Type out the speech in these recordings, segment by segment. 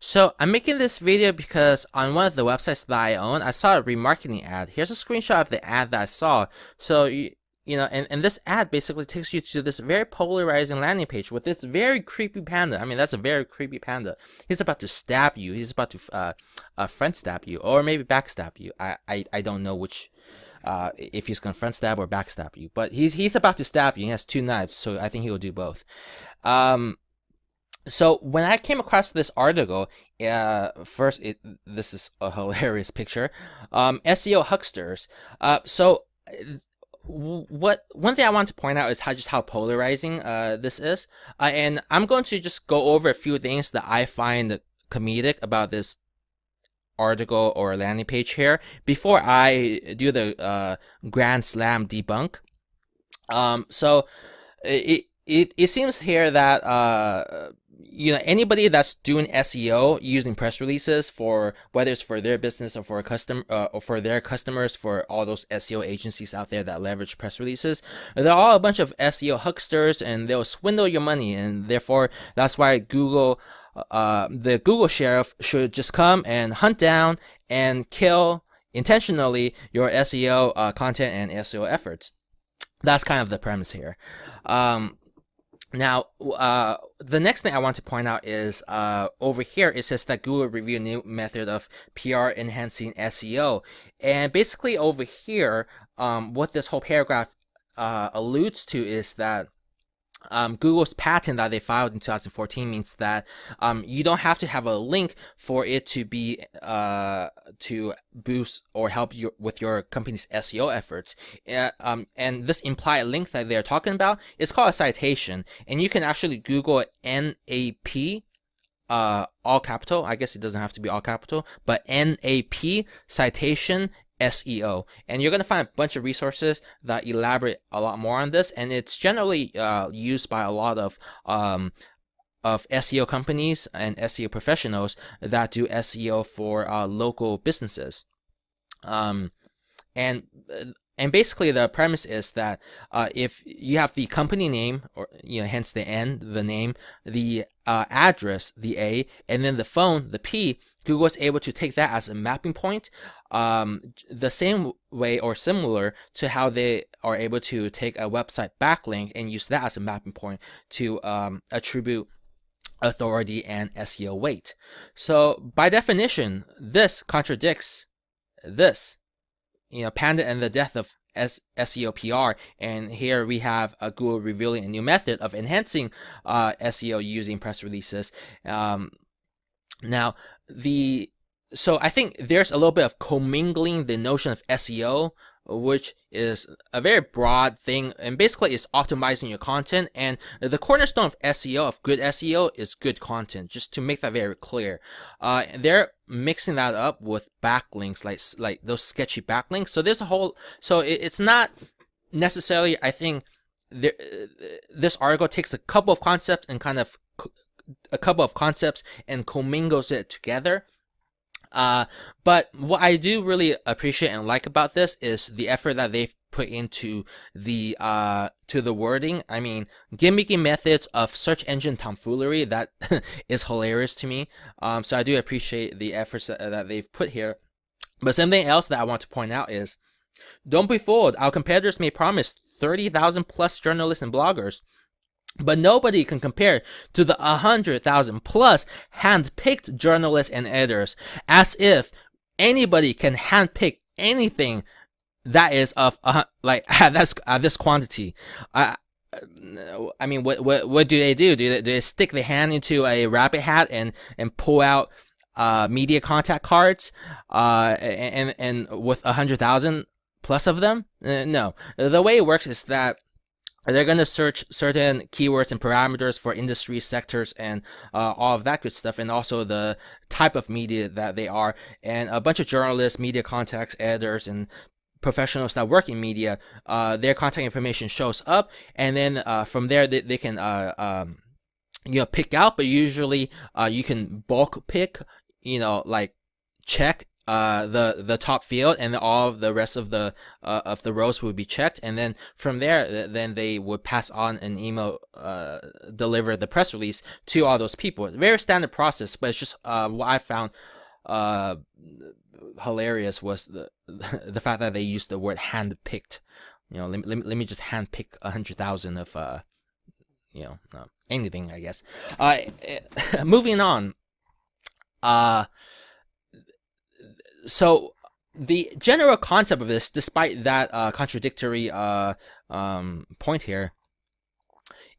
So I'm making this video because on one of the websites that I own, I saw a remarketing ad. Here's a screenshot of the ad that I saw. So and this ad basically takes you to this very polarizing landing page with this very creepy panda. I mean, that's a very creepy panda. He's about to stab you. He's about to front stab you, or maybe backstab you. I don't know which. If he's gonna front stab or backstab you, but he's about to stab you. He has two knives, so I think he will do both. So when I came across this article, first this is a hilarious picture. SEO hucksters. One thing I want to point out is how polarizing this is, and I'm going to just go over a few things that I find comedic about this article or landing page here before I do the grand slam debunk. So it seems here that anybody that's doing SEO using press releases for whether it's for their business or for a custom or for their customers, for all those SEO agencies out there that leverage press releases, they're all a bunch of SEO hucksters and they'll swindle your money, and therefore that's why the Google sheriff should just come and hunt down and kill intentionally your SEO content and SEO efforts. That's kind of the premise here. Now, the next thing I want to point out is over here it says that Google reviewed a new method of PR enhancing SEO, and basically over here, what this whole paragraph alludes to is that Google's patent that they filed in 2014 means that you don't have to have a link for it to be to boost or help you with your company's SEO efforts. And this implied link that they're talking about is called a citation, and you can actually Google NAP. All capital. I guess it doesn't have to be all capital, but NAP citation SEO, and you're going to find a bunch of resources that elaborate a lot more on this, and it's generally used by a lot of SEO companies and SEO professionals that do SEO for local businesses. And basically the premise is that if you have the company name, or hence the N, the name, the address, the A, and then the phone, the P, Google is able to take that as a mapping point, the same way or similar to how they are able to take a website backlink and use that as a mapping point to attribute authority and SEO weight. So by definition, this contradicts this. Panda and the death of SEO PR, and here we have Google revealing a new method of enhancing SEO using press releases. So I think there's a little bit of commingling the notion of SEO, which is a very broad thing, and basically it's optimizing your content, and the cornerstone of SEO, of good SEO, is good content, just to make that very clear. They're mixing that up with backlinks, like those sketchy backlinks. So there's it's not necessarily, I think, this article takes a couple of concepts and commingles it together. But what I do really appreciate and like about this is the effort that they've put into the to the wording. I mean, gimmicky methods of search engine tomfoolery, that is hilarious to me. So I do appreciate the efforts that they've put here. But something else that I want to point out is, don't be fooled. Our competitors may promise 30,000 plus journalists and bloggers, but nobody can compare to the 100,000 plus hand-picked journalists and editors, as if anybody can hand-pick anything that is of this quantity. I mean, what do they do? Do they stick their hand into a rabbit hat and pull out media contact cards and with 100,000 plus of them? No. The way it works is that they're going to search certain keywords and parameters for industry sectors and all of that good stuff, and also the type of media that they are. And a bunch of journalists, media contacts, editors, and professionals that work in media, their contact information shows up, and then from there they can pick out. But usually you can bulk pick, like check the top field, and all of the rest of the rows would be checked, and then from there, then they would pass on an email, deliver the press release to all those people. Very standard process, but it's just what I found hilarious was the fact that they used the word handpicked. Let me just handpick 100,000 of anything, I guess. Moving on. So the general concept of this, despite that contradictory point here,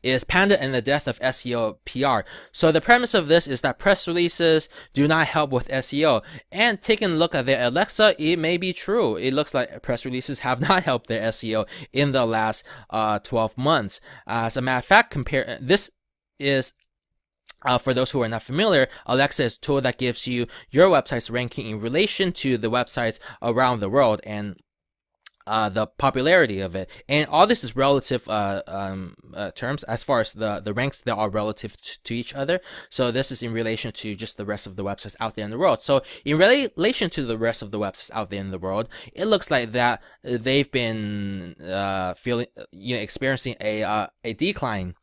is Panda and the death of SEO PR. So the premise of this is that press releases do not help with SEO. And taking a look at their Alexa, it may be true. It looks like press releases have not helped their SEO in the last 12 months. As a matter of fact, this is for those who are not familiar, Alexa is a tool that gives you your website's ranking in relation to the websites around the world and the popularity of it. And all this is relative terms, as far as the ranks that are relative to each other. So this is in relation to just the rest of the websites out there in the world. So in relation to the rest of the websites out there in the world, it looks like that they've been experiencing a decline.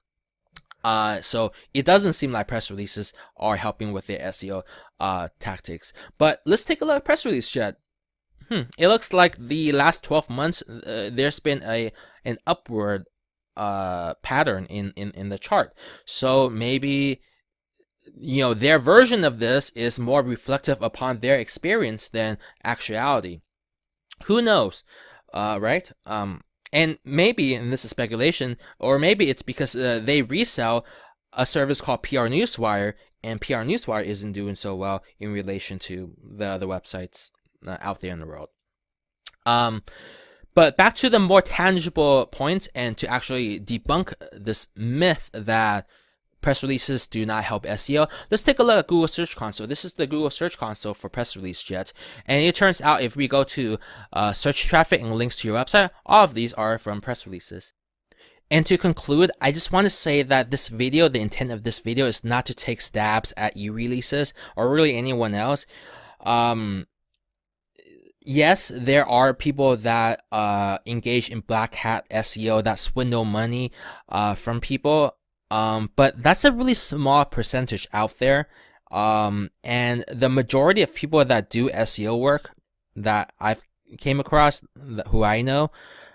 So it doesn't seem like press releases are helping with their SEO tactics. But let's take a look at press release chat. It looks like the last 12 months, there's been an upward pattern in the chart. So maybe their version of this is more reflective upon their experience than actuality. Who knows, right? And maybe, and this is speculation, or maybe it's because they resell a service called PR Newswire, and PR Newswire isn't doing so well in relation to the websites out there in the world. But back to the more tangible points, and to actually debunk this myth that press releases do not help SEO, let's take a look at Google Search Console. This is the Google Search Console for press release jet. And it turns out if we go to search traffic and links to your website, all of these are from press releases. And to conclude, I just want to say that this video, the intent of this video is not to take stabs at eReleases or really anyone else. Yes, there are people that engage in black hat SEO that swindle money from people. But that's a really small percentage out there. And the majority of people that do SEO work that I've came across, who I know,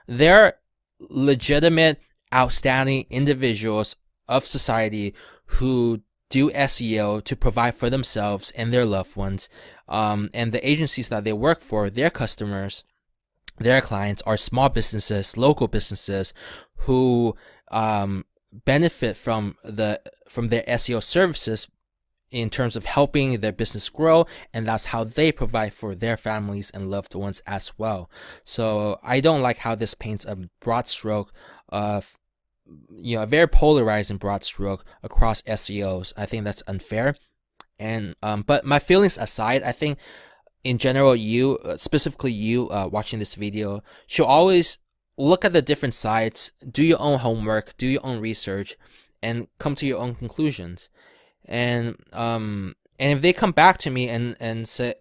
they're legitimate, outstanding individuals of society who do SEO to provide for themselves and their loved ones. And the agencies that they work for, their customers, their clients are small businesses, local businesses who benefit from their SEO services in terms of helping their business grow, and that's how they provide for their families and loved ones as well. So I don't like how this paints a broad stroke of a very polarizing broad stroke across SEOs. I think that's unfair. And but my feelings aside, I think in general, specifically you watching this video, should always look at the different sides, do your own homework, do your own research, and come to your own conclusions. And if they come back to me and say,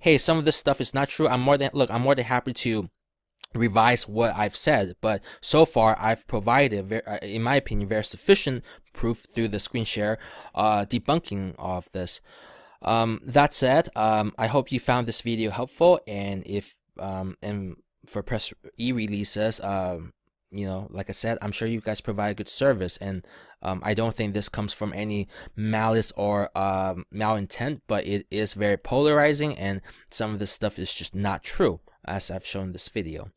hey, some of this stuff is not true, I'm more than happy to revise what I've said. But so far, I've provided, in my opinion, very sufficient proof through the screen share debunking of this. That said, I hope you found this video helpful, and if and for press eReleases, like I said, I'm sure you guys provide good service, and I don't think this comes from any malice or malintent, but it is very polarizing, and some of this stuff is just not true, as I've shown in this video.